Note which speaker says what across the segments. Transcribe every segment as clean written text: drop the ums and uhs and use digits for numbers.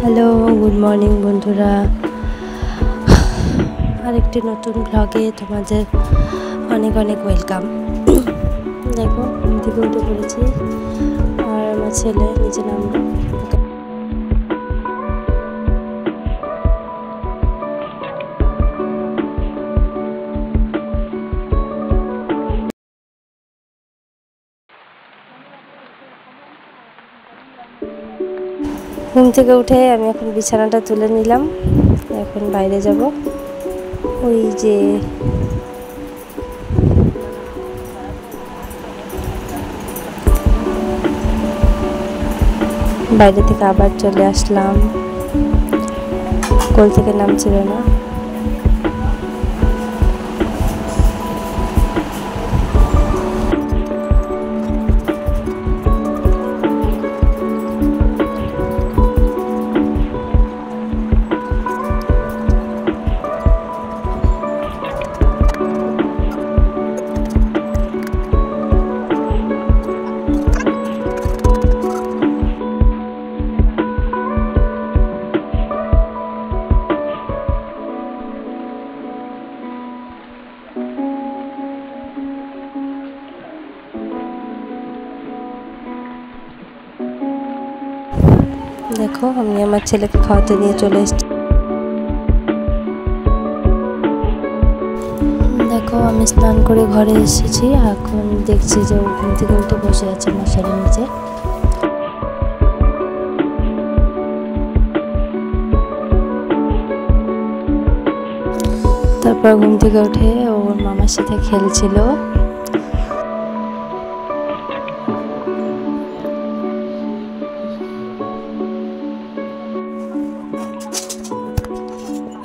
Speaker 1: Hello, good morning বন্ধুরা। আরেকটি নতুন ব্লগে তোমাদের অনেক অনেক ওয়েলকাম। দেখো, ঘুম থেকে উঠে পড়েছি আর আমার ছেলে নিচে নামলো। ঘুম থেকে উঠে আমি এখন বিছানাটা তুলে নিলাম, এখন বাইরে যাব। ওই যে বাইরে থেকে আবার চলে আসলাম, কোল থেকে নামছিল না। দেখো, আমি আমার ছেলেকে খাওয়াতে নিয়ে চলে এসেছি। দেখো, আমি স্নান করে ঘরে এসেছি, এখন দেখছি যে ও ঘুম থেকে উঠে বসে আছে মশারির নিচে। তারপর ঘুম থেকে উঠে ওর মামার সাথে খেলছিল।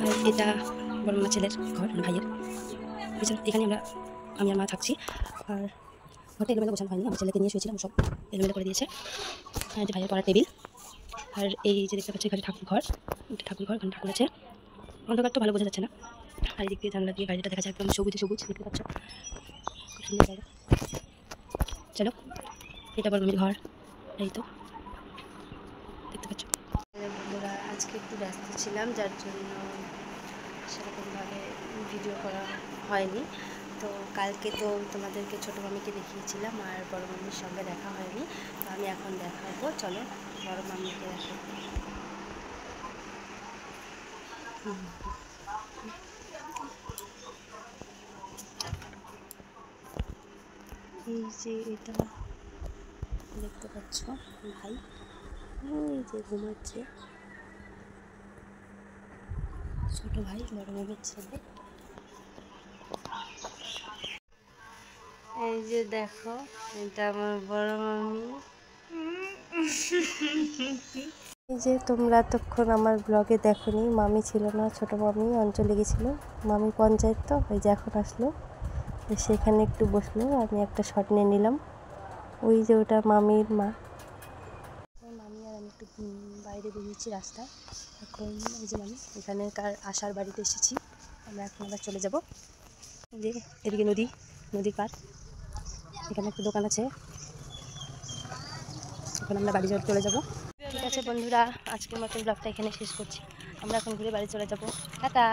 Speaker 1: আর এটা বড় মামা ছেলের ঘর, ভাইয়ের। এখানে আমি আর মা থাকছি। আর ঘরটা এলোমেলো গোছানো হয়নি, আমার ছেলেকে নিয়ে শুয়েছিলাম, সব এলোমেলো করে দিয়েছে। আর যে ভাইয়ের পড়ার টেবিল, আর এই যে দেখতে পাচ্ছি এখানে ঠাকুর ঘর, এখানে ঠাকুর আছে। অন্ধকার তো ভালো বোঝা যাচ্ছে না। আর এদিক দিয়ে জানলা দিয়ে বাইরেটা দেখা যায় একদম সবুজে সবুজ, দেখতে পাচ্ছ, খুব সুন্দর জায়গা। চলো, এটা বড় মামির ঘর, এই তো দেখতে পাচ্ছ। বন্ধুরা, আজকে একটু ব্যস্ত ছিলাম, যার জন্য সেরকমভাবে ভিডিও করা হয়নি। তো কালকে তো তোমাদেরকে ছোটো মামিকে দেখিয়েছিলাম, আর বড় মামির সঙ্গে দেখা হয়নি। তো আমি এখন দেখাবো, চলো বড় মামিকে দেখো। এই যে এটা দেখতে পাচ্ছ, ভাই এই যে ঘুমাচ্ছে, ছোট ভাই, বড় মামির ছেলে। এই যে দেখো, এটা আমার বড় মামি। এই যে তোমরা এতক্ষণ আমার ব্লগে দেখোনি, মামি ছিল না, ছোট মামি অঞ্চলে গেছিল। মামি পঞ্চায়েত, তো ওই যে এখন আসলো, সেখানে একটু বসলো, আমি একটা শট নিয়ে নিলাম। ওই যে ওটা মামির মা। মামি আর আমি একটু বাইরে বেরিয়েছি রাস্তায়। এখন এই যে মামি এখানে আশার বাড়িতে এসেছি, আমরা এখন আবার চলে যাব। যে এদিকে নদীর পার, এখানে একটা দোকান আছে, এখন আমরা বাড়ি চলে যাব। ঠিক আছে বন্ধুরা, আজকের মতন ব্লগটা এখানে শেষ করছি। আমরা এখন ঘুরে বাড়ি চলে যাব। টাটা।